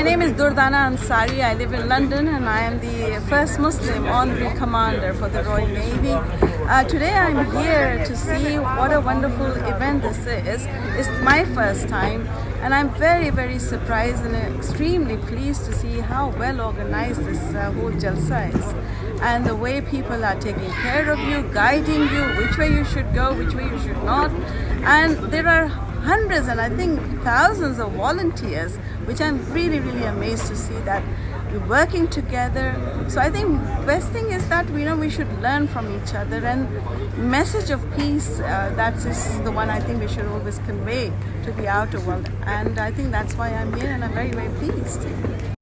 name is Durdana Ansari. I live in London and I am the first Muslim honorary commander for the Royal Navy. Today I'm here to see what a wonderful event this is. It's my first time and I'm very surprised and extremely pleased to see how well organized this whole Jalsa is. And the way people are taking care of you, guiding you, which way you should go, which way you should not. And there are hundreds and I think thousands of volunteers, which I'm really amazed to see that we're working together. So I think best thing is that we should learn from each other, and message of peace, that is the one I think we should always convey to the outer world. And I think that's why I'm here and I'm very pleased.